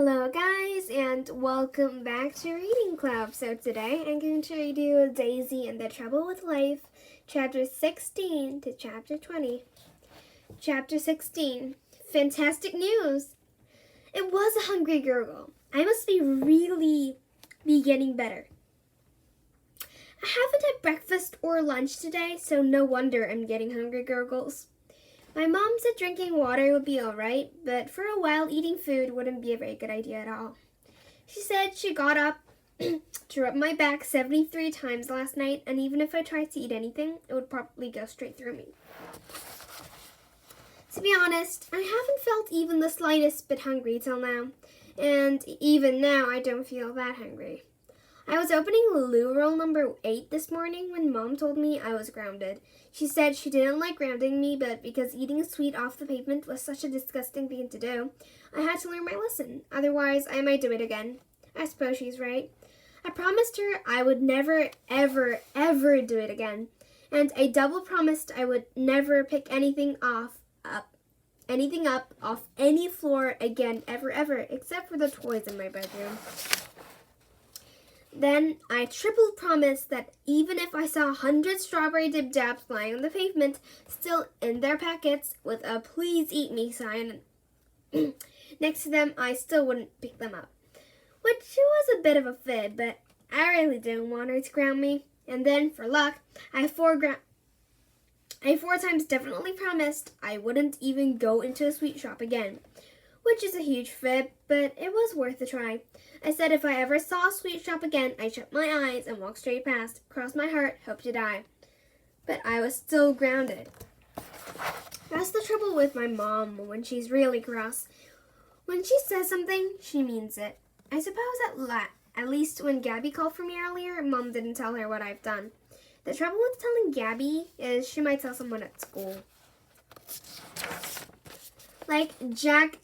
Hello guys, and welcome back to Reading Club. So today I'm going to read you Daisy and the Trouble with Life, chapter 16 to chapter 20. Chapter 16, Fantastic News! It was a hungry gurgle. I must be getting better. I haven't had breakfast or lunch today, so no wonder I'm getting hungry gurgles. My mom said drinking water would be alright, but for a while eating food wouldn't be a very good idea at all. She said she got up to rub my back 73 times last night, and even if I tried to eat anything, it would probably go straight through me. To be honest, I haven't felt even the slightest bit hungry till now, and even now I don't feel that hungry. I was opening loo roll number 8 this morning when Mom told me I was grounded. She said she didn't like grounding me, but because eating a sweet off the pavement was such a disgusting thing to do, I had to learn my lesson. Otherwise, I might do it again. I suppose she's right. I promised her I would never, ever, ever do it again. And I double promised I would never pick anything up off any floor again, ever, except for the toys in my bedroom. Then I triple promised that even if I saw 100 strawberry dib-dabs lying on the pavement, still in their packets, with a please eat me sign next to them, I still wouldn't pick them up. Which was a bit of a fib, but I really didn't want her to ground me. And then, for luck, I four times definitely promised I wouldn't even go into a sweet shop again. Which is a huge fib, but it was worth a try. I said if I ever saw a sweet shop again, I'd shut my eyes and walk straight past, cross my heart, hope to die. But I was still grounded. That's the trouble with my mom when she's really cross. When she says something, she means it. I suppose at least when Gabby called for me earlier, Mom didn't tell her what I've done. The trouble with telling Gabby is she might tell someone at school. Like Jack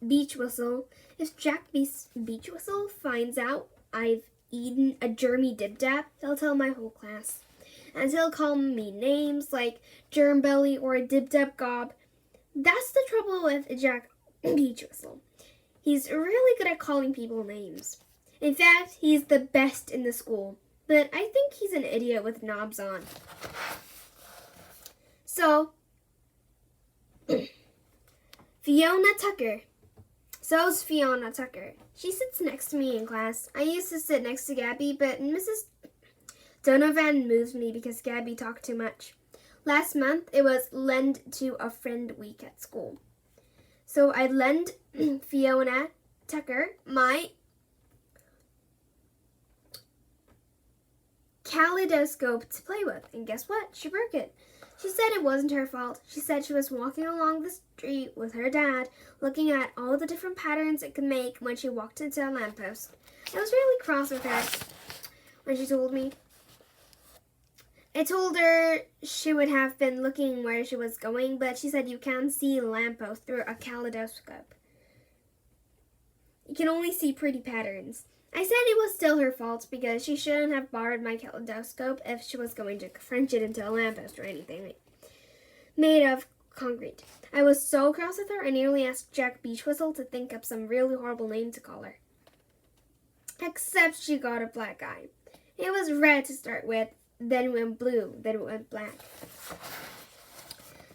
Beach Whistle. If Jack Beach Whistle finds out I've eaten a germy dib-dab, he'll tell my whole class. And he'll call me names like Germ Belly or Dib-Dab Gob. That's the trouble with Jack Beach Whistle. He's really good at calling people names. In fact, he's the best in the school. But I think he's an idiot with knobs on. So, Fiona Tucker. So's Fiona Tucker. She sits next to me in class. I used to sit next to Gabby, but Mrs. Donovan moved me because Gabby talked too much. Last month, it was lend to a friend week at school. So I lend Fiona Tucker my Kaleidoscope to play with, and guess what? She broke it. She said it wasn't her fault. She said she was walking along the street with her dad, looking at all the different patterns it could make when she walked into a lamppost. I was really cross with her when she told me. I told her she would have been looking where she was going, but she said you can't see lampposts through a kaleidoscope. You can only see pretty patterns. I said it was still her fault because she shouldn't have borrowed my kaleidoscope if she was going to French it into a lamppost or anything made of concrete. I was so cross with her, I nearly asked Jack Beach Whistle to think up some really horrible name to call her. Except she got a black eye. It was red to start with, then it went blue, then it went black.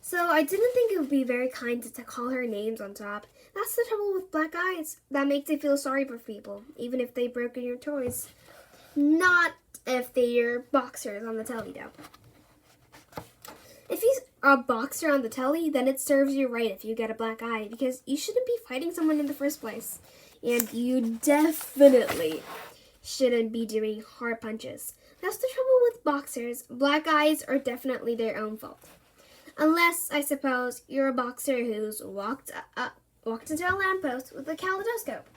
So I didn't think it would be very kind to call her names on top. That's the trouble with black eyes. That makes you feel sorry for people, even if they've broken your toys. Not if they're boxers on the telly, though. If he's a boxer on the telly, then it serves you right if you get a black eye, because you shouldn't be fighting someone in the first place. And you definitely shouldn't be doing hard punches. That's the trouble with boxers. Black eyes are definitely their own fault. Unless, I suppose, you're a boxer who's walked into a lamppost with a kaleidoscope.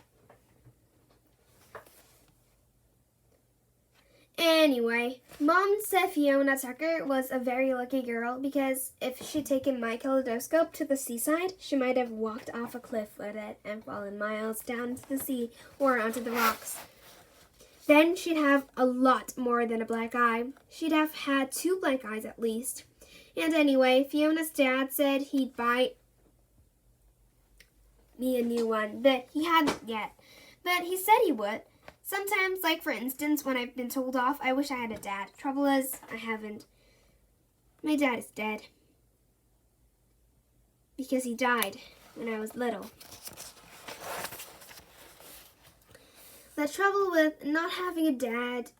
Anyway, Mom said Fiona Tucker was a very lucky girl because if she'd taken my kaleidoscope to the seaside, she might have walked off a cliff with it and fallen miles down into the sea or onto the rocks. Then she'd have a lot more than a black eye. She'd have had 2 black eyes at least. And anyway, Fiona's dad said he'd buy me a new one, but he hadn't yet. But he said he would. Sometimes, like for instance, when I've been told off, I wish I had a dad. Trouble is, I haven't. My dad is dead. Because he died when I was little. The trouble with not having a dad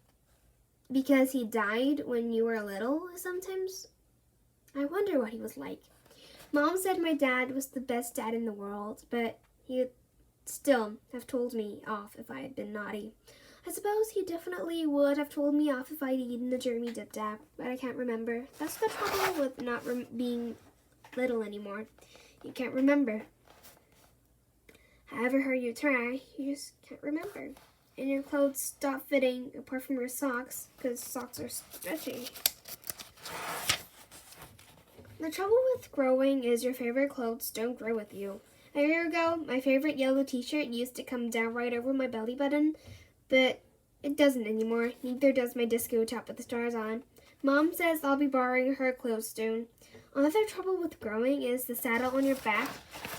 because he died when you were little is sometimes I wonder what he was like. Mom said my dad was the best dad in the world, but he'd still have told me off if I had been naughty. I suppose he definitely would have told me off if I'd eaten the Jeremy Dip Dap, but I can't remember. That's the trouble with not being little anymore. You can't remember. However hard you try, you just can't remember. And your clothes stop fitting apart from your socks, because socks are stretchy. The trouble with growing is your favorite clothes don't grow with you. A year ago, my favorite yellow t-shirt used to come down right over my belly button, but it doesn't anymore. Neither does my disco top with the stars on. Mom says I'll be borrowing her clothes soon. Another trouble with growing is the saddle on your back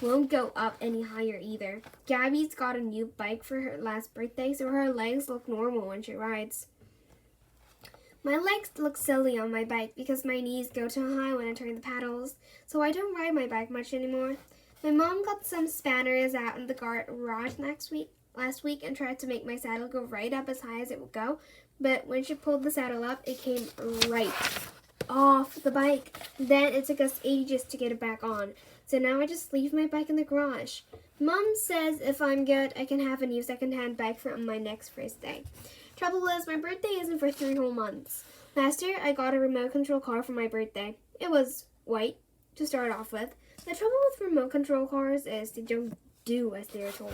won't go up any higher either. Gabby's got a new bike for her last birthday, so her legs look normal when she rides. My legs look silly on my bike because my knees go too high when I turn the paddles, so I don't ride my bike much anymore. My mom got some spanners out in the garage last week and tried to make my saddle go right up as high as it would go, but when she pulled the saddle up, it came right off the bike. Then it took us ages to get it back on, so now I just leave my bike in the garage. Mom says if I'm good, I can have a new second-hand bike for my next birthday. Trouble is, my birthday isn't for 3 whole months. Last year, I got a remote control car for my birthday. It was white, to start off with. The trouble with remote control cars is they don't do as they're told.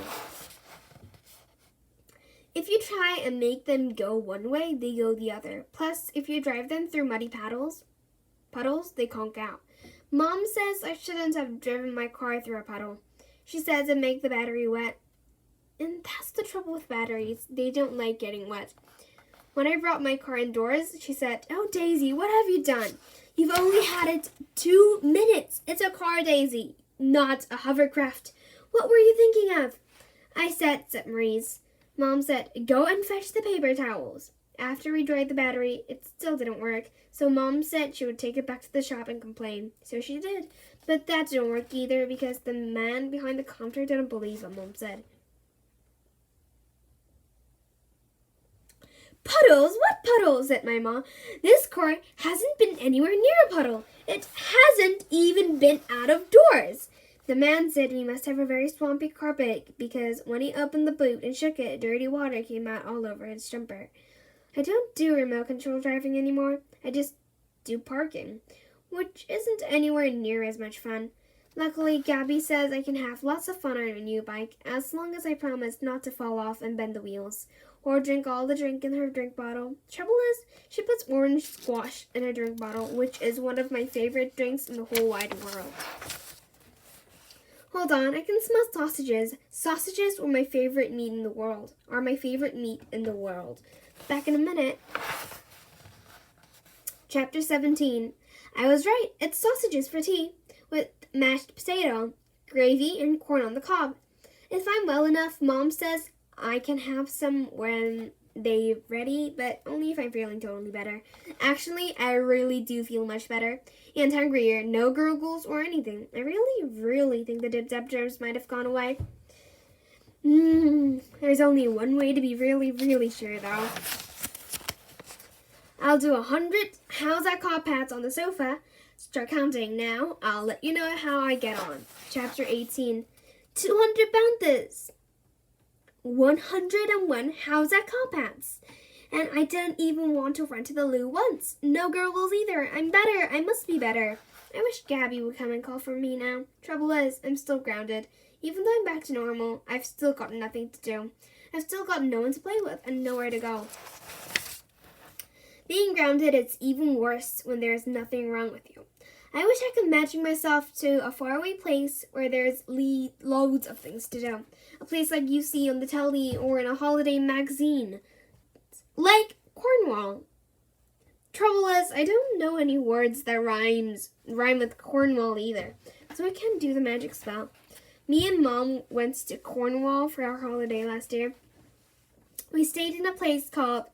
If you try and make them go one way, they go the other. Plus, if you drive them through muddy puddles, they conk out. Mom says I shouldn't have driven my car through a puddle. She says it makes the battery wet. And that's the trouble with batteries. They don't like getting wet. When I brought my car indoors, she said, "Oh, Daisy, what have you done? You've only had it 2 minutes. It's a car, Daisy, not a hovercraft. What were you thinking of?" I said Maurice. Mom said, "Go and fetch the paper towels." After we dried the battery, it still didn't work, so Mom said she would take it back to the shop and complain. So she did. But that didn't work either because the man behind the counter didn't believe what Mom said. "Puddles? What puddles?" said my mom. "This car hasn't been anywhere near a puddle. It hasn't even been out of doors." The man said we must have a very swampy carpet because when he opened the boot and shook it, dirty water came out all over his jumper. I don't do remote control driving anymore. I just do parking, which isn't anywhere near as much fun. Luckily, Gabby says I can have lots of fun on a new bike as long as I promise not to fall off and bend the wheels or drink all the drink in her drink bottle. Trouble is, she puts orange squash in her drink bottle, which is one of my favorite drinks in the whole wide world. Hold on, I can smell sausages. Sausages are my favorite meat in the world. Back in a minute. Chapter 17. I was right. It's sausages for tea with mashed potato, gravy, and corn on the cob. If I'm well enough, Mom says I can have some when they're ready, but only if I'm feeling totally better. Actually, I really do feel much better and hungrier. No gurgles or anything. I really think the dip-dap germs might have gone away. There's only one way to be really sure, though. I'll do 100 How's That Cop pats on the sofa. Start counting now. I'll let you know how I get on. Chapter 18. 200 bounces. 101 How's That Cop pats. And I didn't even want to run to the loo once. No gurgles either. I'm better. I must be better. I wish Gabby would come and call for me now. Trouble is, I'm still grounded. Even though I'm back to normal, I've still got nothing to do. I've still got no one to play with and nowhere to go. Being grounded is even worse when there's nothing wrong with you. I wish I could imagine myself to a faraway place where there's loads of things to do. A place like you see on the telly or in a holiday magazine. Like Cornwall. Trouble is, I don't know any words that rhyme with Cornwall either, so I can't do the magic spell. Me and Mom went to Cornwall for our holiday last year. We stayed in a place called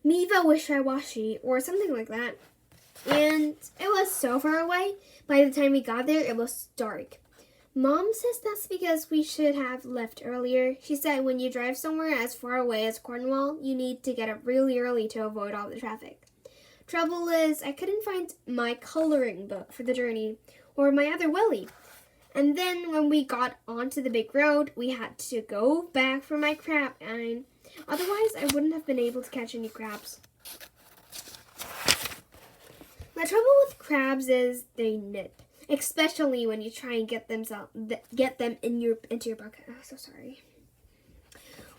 Miva Wishy-Washy or something like that. And it was so far away. By the time we got there, it was dark. Mom says that's because we should have left earlier. She said when you drive somewhere as far away as Cornwall, you need to get up really early to avoid all the traffic. Trouble is, I couldn't find my coloring book for the journey or my other welly. And then when we got onto the big road, we had to go back for my crab line. Otherwise, I wouldn't have been able to catch any crabs. The trouble with crabs is they nip, especially when you try and get them into your bucket. Oh, so sorry.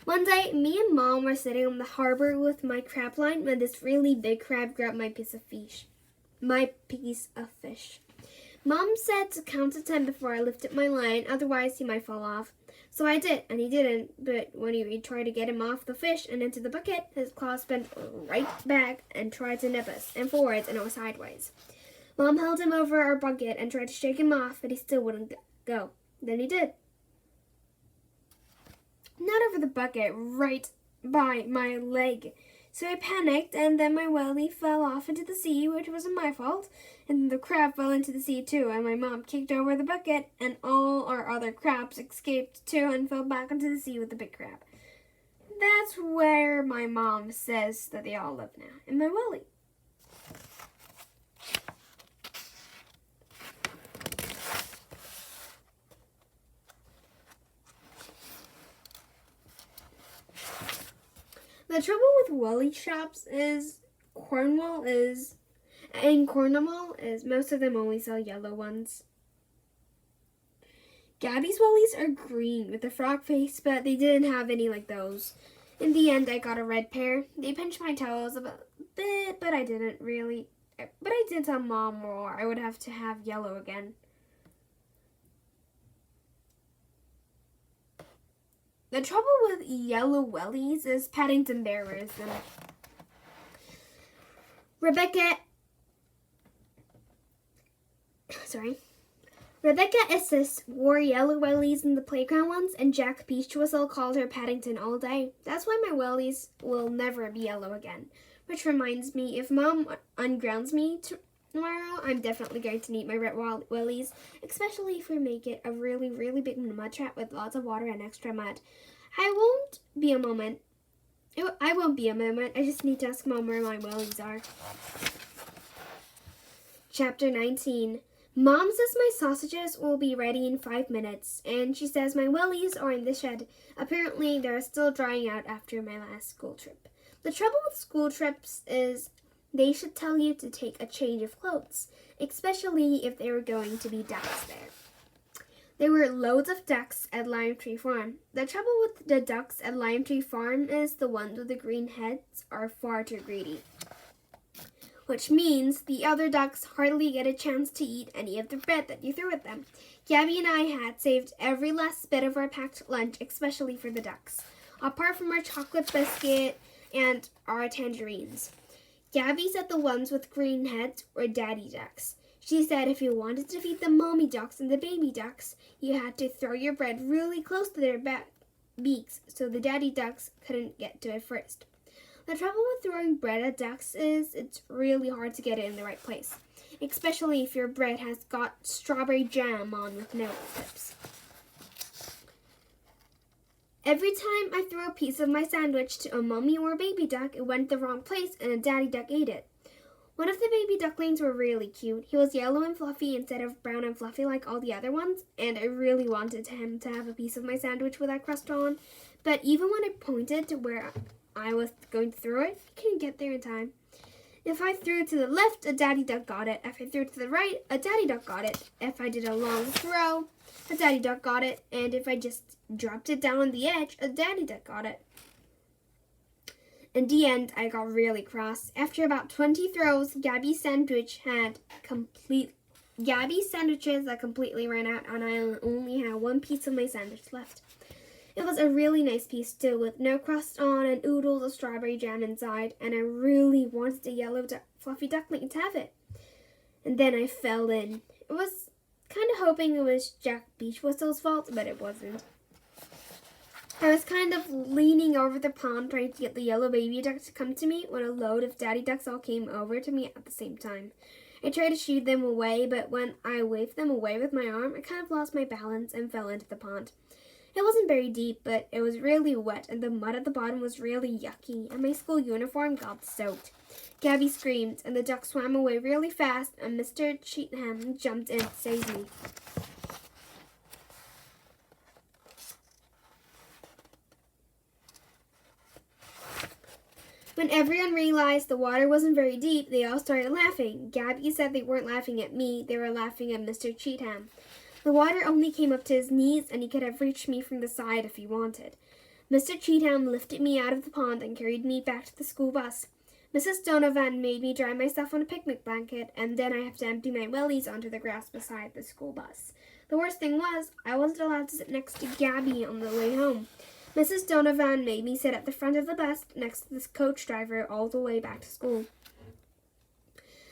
One day, me and Mom were sitting on the harbor with my crab line when this really big crab grabbed my piece of fish. Mom said to count to 10 before I lifted my line, otherwise he might fall off. So I did, and he didn't, but when we tried to get him off the fish and into the bucket, his claws bent right back and tried to nip us, and forwards and sideways. Mom held him over our bucket and tried to shake him off, but he still wouldn't go. Then he did. Not over the bucket, right by my leg. So I panicked, and then my welly fell off into the sea, which wasn't my fault. And the crab fell into the sea too, and my mom kicked over the bucket, and all our other crabs escaped too and fell back into the sea with the big crab. That's where my mom says that they all live now, in my welly. The trouble with welly shops is Cornwall is most of them only sell yellow ones. Gabby's wellies are green with a frog face, but they didn't have any like those. In the end, I got a red pair. They pinched my toes a bit, but I didn't really. But I did tell Mom more. I would have to have yellow again. The trouble with yellow wellies is Paddington Bear wears them. Rebecca Isis wore yellow wellies in the playground once, and Jack Peachwhistle called her Paddington all day. That's why my wellies will never be yellow again. Which reminds me, if Mom ungrounds me tomorrow, I'm definitely going to need my red wellies, especially if we make it a really, really big mud trap with lots of water and extra mud. I won't be a moment. I just need to ask Mom where my wellies are. Chapter 19. Mom says my sausages will be ready in 5 minutes, and she says my wellies are in the shed. Apparently, they're still drying out after my last school trip. The trouble with school trips is they should tell you to take a change of clothes, especially if they were going to be ducks there. There were loads of ducks at Lime Tree Farm. The trouble with the ducks at Lime Tree Farm is the ones with the green heads are far too greedy, which means the other ducks hardly get a chance to eat any of the bread that you threw at them. Gabby and I had saved every last bit of our packed lunch, especially for the ducks, apart from our chocolate biscuit and our tangerines. Gabby said the ones with green heads were daddy ducks. She said if you wanted to feed the mommy ducks and the baby ducks, you had to throw your bread really close to their beaks so the daddy ducks couldn't get to it first. The trouble with throwing bread at ducks is it's really hard to get it in the right place, especially if your bread has got strawberry jam on with no tips. Every time I threw a piece of my sandwich to a mommy or a baby duck, it went the wrong place and a daddy duck ate it. One of the baby ducklings were really cute. He was yellow and fluffy instead of brown and fluffy like all the other ones, and I really wanted him to have a piece of my sandwich with that crust on. But even when I pointed to where I was going to throw it, he couldn't get there in time. If I threw to the left, a daddy duck got it. If I threw to the right, a daddy duck got it. If I did a long throw, a daddy duck got it. And if I just dropped it down on the edge, a daddy duck got it. In the end, I got really cross. After about 20 throws, Gabby's sandwiches that completely ran out, and I only had one piece of my sandwich left. It was a really nice piece too, with no crust on and oodles of strawberry jam inside, and I really wanted a yellow fluffy duckling to have it. And then I fell in. It was kind of hoping it was Jack Beach Whistle's fault, but it wasn't. I was kind of leaning over the pond trying to get the yellow baby duck to come to me when a load of daddy ducks all came over to me at the same time. I tried to shoo them away, but when I waved them away with my arm, I kind of lost my balance and fell into the pond. It wasn't very deep, but it was really wet, and the mud at the bottom was really yucky, and my school uniform got soaked. Gabby screamed, and the duck swam away really fast, and Mr. Cheatham jumped in to save me. When everyone realized the water wasn't very deep, they all started laughing. Gabby said they weren't laughing at me, they were laughing at Mr. Cheatham. The water only came up to his knees, and he could have reached me from the side if he wanted. Mr. Cheatham lifted me out of the pond and carried me back to the school bus. Mrs. Donovan made me dry myself on a picnic blanket, and then I have to empty my wellies onto the grass beside the school bus. The worst thing was, I wasn't allowed to sit next to Gabby on the way home. Mrs. Donovan made me sit at the front of the bus next to this coach driver all the way back to school.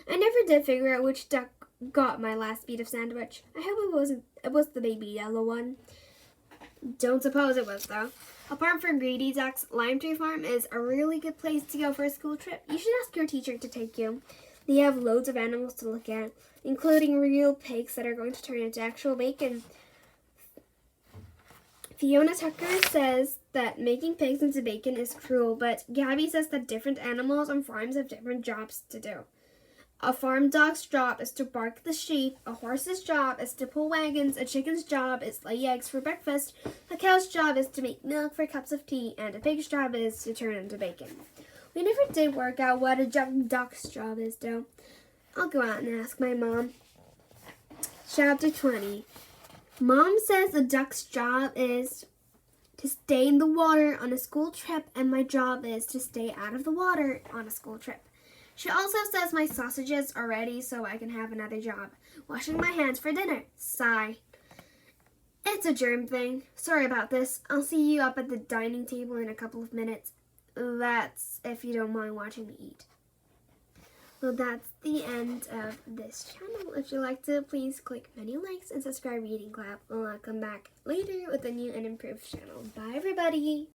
I never did figure out which duck got my last bite of sandwich. I hope it was the baby yellow one. Don't suppose it was, though. Apart from greedy ducks, Lime Tree Farm is a really good place to go for a school trip. You should ask your teacher to take you. They have loads of animals to look at, including real pigs that are going to turn into actual bacon. Fiona Tucker says that making pigs into bacon is cruel, but Gabby says that different animals on farms have different jobs to do. A farm dog's job is to bark the sheep, a horse's job is to pull wagons, a chicken's job is to lay eggs for breakfast, a cow's job is to make milk for cups of tea, and a pig's job is to turn into bacon. We never did work out what a duck's job is, though. I'll go out and ask my mom. Chapter 20. Mom says a duck's job is to stay in the water on a school trip, and my job is to stay out of the water on a school trip. She also says my sausages are ready so I can have another job. Washing my hands for dinner. Sigh. It's a germ thing. Sorry about this. I'll see you up at the dining table in a couple of minutes. That's if you don't mind watching me eat. Well, that's the end of this channel. If you liked it, please click many likes and subscribe, reading clap. I'll come back later with a new and improved channel. Bye, everybody.